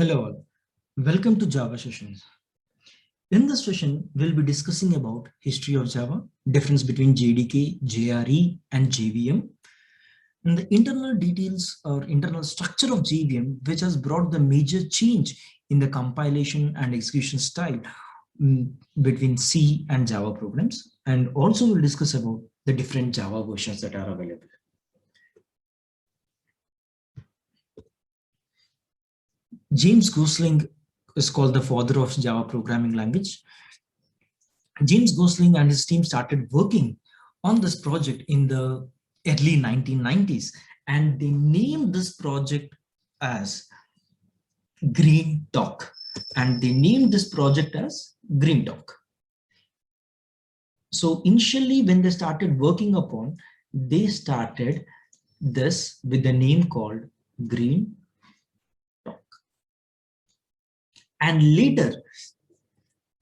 Hello all, welcome to Java sessions. In this session, we'll be discussing about history of Java, difference between JDK, JRE and JVM, and the internal details or internal structure of JVM, which has brought the major change in the compilation and execution style between C and Java programs. And also we'll discuss about the different Java versions that are available. James Gosling is called the father of Java programming language. James Gosling and his team started working on this project in the early 1990s, and they named this project as Green Talk. So initially, when they started working upon, they started this with the name called Green Talk. And later,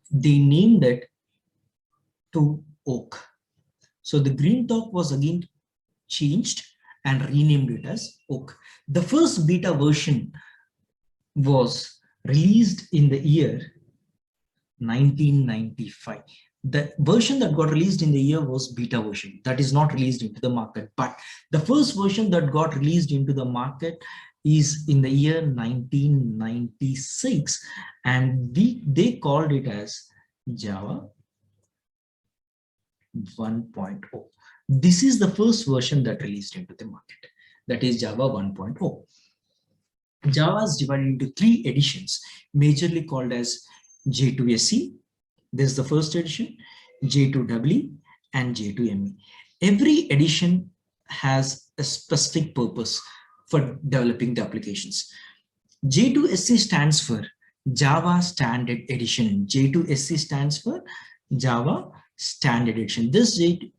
they named it to Oak. So the Green Talk was again changed and renamed it as Oak. The first beta version was released in the year 1995. The version that got released in the year was beta version, that is not released into the market. But the first version that got released into the market is in the year 1996, and they called it as Java 1.0. This is the first version that released into the market, that is Java 1.0. Java is divided into 3 editions, majorly called as J2SE. This is the first edition, J2EE, and J2ME. Every edition has a specific purpose for developing the applications. J2SE stands for Java Standard Edition. J2SE stands for Java Standard Edition. This J2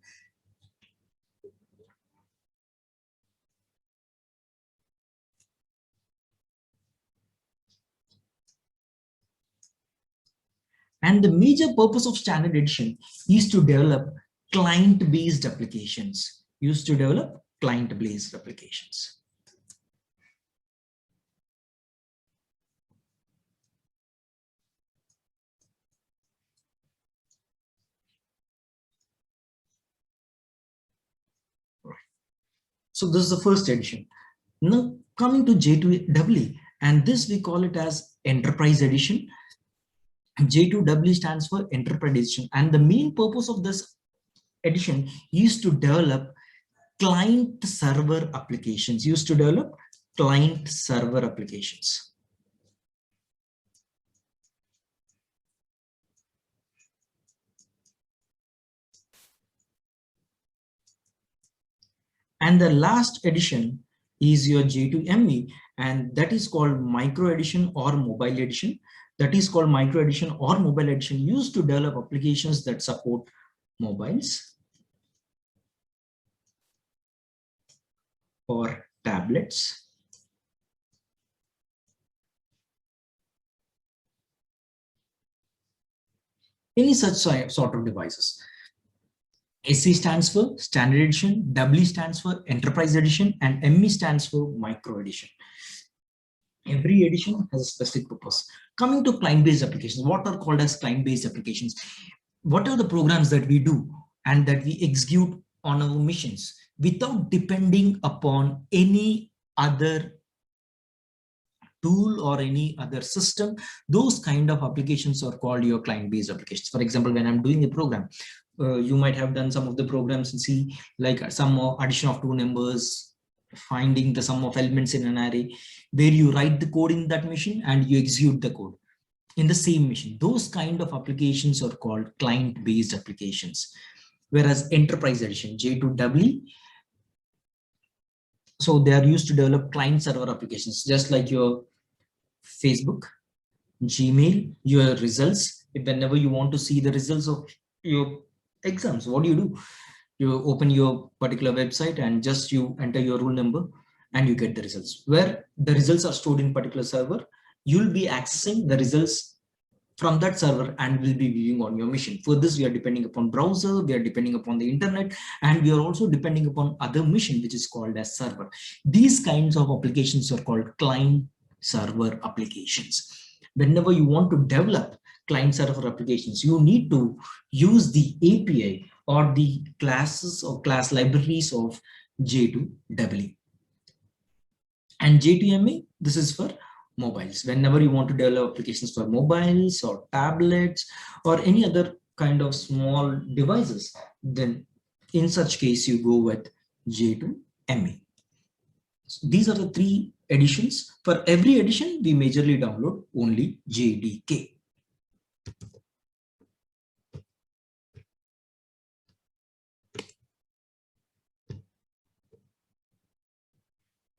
and the major purpose of Standard Edition is to develop client-based applications. So this is the first edition. Now coming to J2EE, and this we call it as Enterprise Edition. J2EE stands for Enterprise Edition, and the main purpose of this edition is to develop client-server applications. And the last edition is your J2ME, and that is called Micro Edition or Mobile Edition. Used to develop applications that support mobiles or tablets, any such sort of devices. SE stands for Standard Edition, EE stands for Enterprise Edition, and ME stands for Micro Edition. Every edition has a specific purpose. Coming to client-based applications, what are called as client-based applications? What are the programs that we do and that we execute on our missions without depending upon any other tool or any other system? Those kind of applications are called your client-based applications. For example, when I'm doing a program, you might have done some of the programs in C, like some addition of 2 numbers, finding the sum of elements in an array, where you write the code in that machine and you execute the code in the same machine. Those kind of applications are called client-based applications. Whereas Enterprise Edition, J2EE, so they are used to develop client-server applications, just like your Facebook, Gmail, your results. Whenever you want to see the results of your exams, what do? You open your particular website and just you enter your roll number and you get the results. Where the results are stored in particular server, you'll be accessing the results from that server and will be viewing on your machine. For this, we are depending upon browser, we are depending upon the internet, and we are also depending upon other machine, which is called as server. These kinds of applications are called client server applications. Whenever you want to develop client server applications, you need to use the API or the classes or class libraries of J2EE. And J2ME, this is for mobiles. Whenever you want to develop applications for mobiles or tablets or any other kind of small devices, then in such case you go with J2ME. So these are the three editions. For every edition, we majorly download only JDK.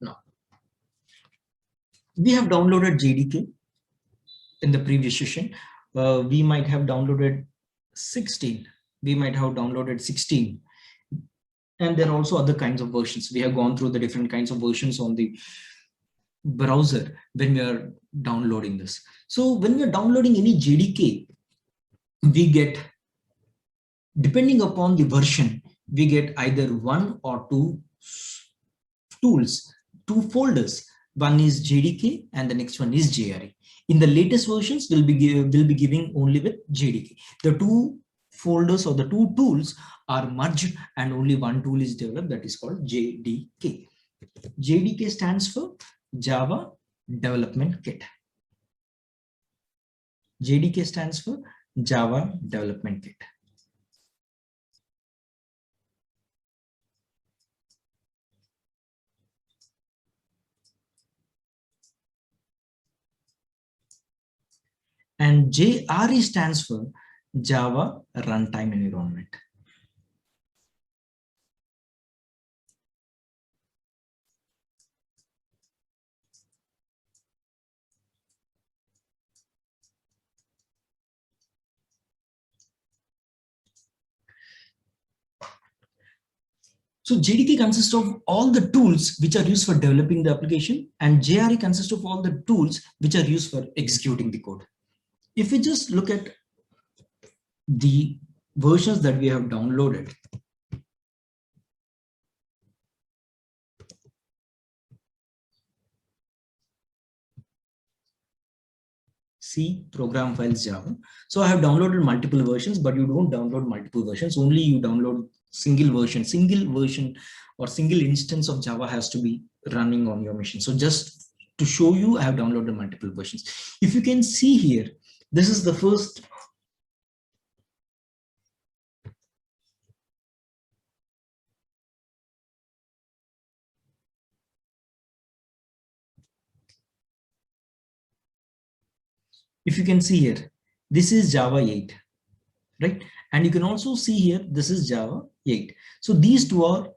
Now, we have downloaded JDK in the previous session. We might have downloaded 16. We might have downloaded 16. And there are also other kinds of versions. We have gone through the different kinds of versions on the browser when we are downloading this. So when we are downloading any JDK, we get, depending upon the version, we get either one or two tools, two folders. One is JDK and the next one is JRE. In the latest versions, we'll be giving only with JDK. The two folders or the two tools are merged and only one tool is developed, that is called JDK. JDK stands for Java Development Kit. JDK stands for Java Development Kit. And JRE stands for Java Runtime Environment. So JDK consists of all the tools which are used for developing the application, and JRE consists of all the tools which are used for executing the code. If we just look at the versions that we have downloaded, C program files Java. So I have downloaded multiple versions, but you don't download multiple versions, only you download single version or single instance of Java has to be running on your machine. So just to show you, I have downloaded multiple versions. If you can see here, this is the first. If you can see here, this is Java 8, right? And you can also see here, this is Java 8. So these two are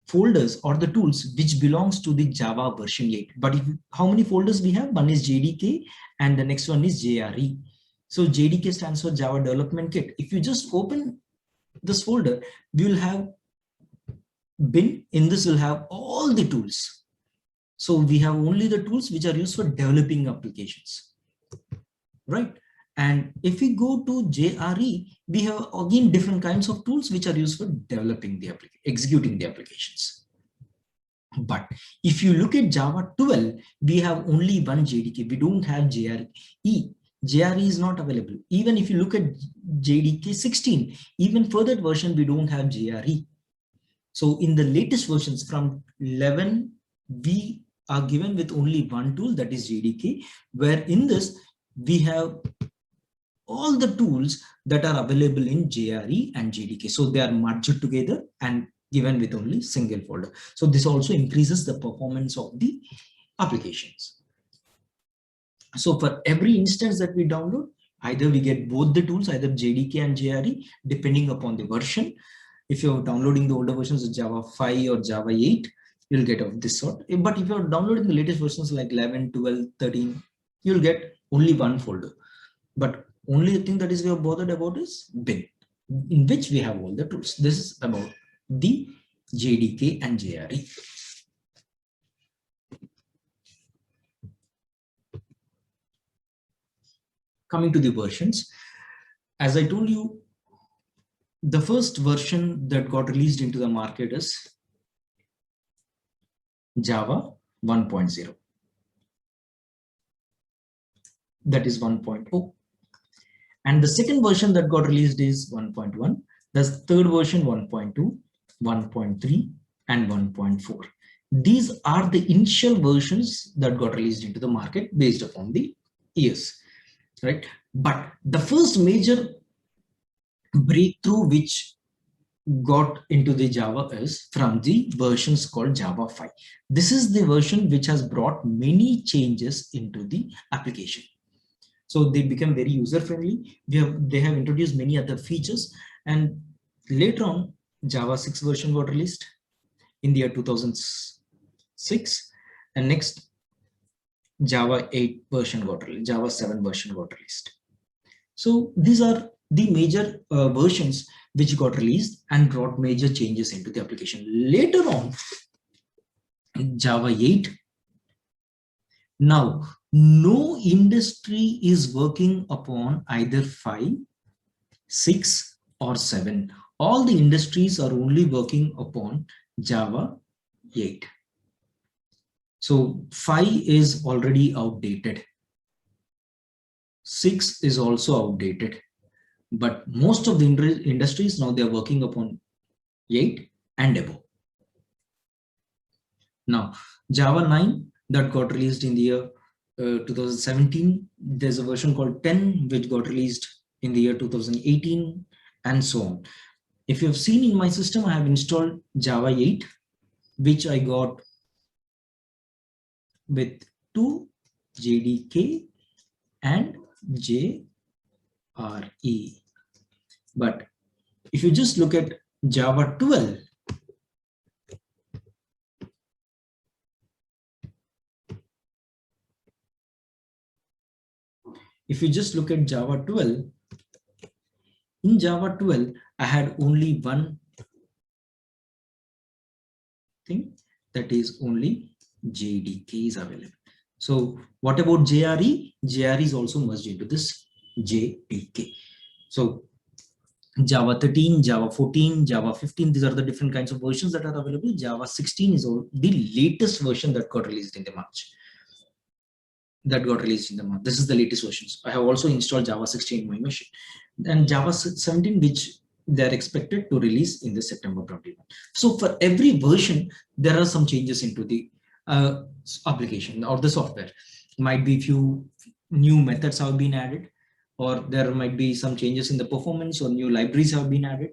folders or the tools which belongs to the Java version 8. But how many folders we have? One is JDK and the next one is JRE. So JDK stands for Java Development Kit. If you just open this folder, we will have bin. In this, we'll have all the tools. So we have only the tools which are used for developing applications, right? And if we go to JRE, we have again different kinds of tools which are used for developing the application, executing the applications. But if you look at Java 12, we have only one JDK. We don't have JRE. JRE is not available. Even if you look at JDK 16, even for that version, we don't have JRE. So in the latest versions from 11, we are given with only one tool, that is JDK, where in this we have all the tools that are available in JRE and JDK. So they are merged together and given with only single folder. So this also increases the performance of the applications. So for every instance that we download, either we get both the tools, either JDK and JRE, depending upon the version. If you're downloading the older versions of Java 5 or Java 8, you'll get of this sort. But if you're downloading the latest versions like 11, 12, 13, you'll get only one folder. But only thing that is we are bothered about is bin, in which we have all the tools. This is about the JDK and JRE. Coming to the versions, as I told you, the first version that got released into the market is Java 1.0. that is 1.0. And the second version that got released is 1.1. The third version 1.2, 1.3, and 1.4. These are the initial versions that got released into the market based upon the years, right? But the first major breakthrough which got into the Java is from the versions called Java 5. This is the version which has brought many changes into the application. So they become very user friendly. They have introduced many other features, and later on Java 6 version got released in the year 2006, and next Java 8 version got released, Java 7 version got released. So these are the major versions which got released and brought major changes into the application. Later on, Java 8. Now, no industry is working upon either 5, 6, or 7. All the industries are only working upon Java 8. So 5 is already outdated. 6 is also outdated. But most of the industries now they are working upon 8 and above. Now, Java 9 that got released in the year 2017. There's a version called 10 which got released in the year 2018, and so on. If you have seen in my system, I have installed Java 8, which I got with 2 JDK and JRE. But if you just look at Java 12, if you just look at Java 12, in Java 12, I had only one thing, that is only JDK is available. So what about JRE? JRE is also merged into this JDK. So Java 13, Java 14, Java 15, these are the different kinds of versions that are available. Java 16 is the latest version that got released in the March. This is the latest versions. I have also installed Java 16 in my machine, and Java 17, which they are expected to release in the September 21. So for every version, there are some changes into the application or the software. Might be few new methods have been added, or there might be some changes in the performance, or new libraries have been added.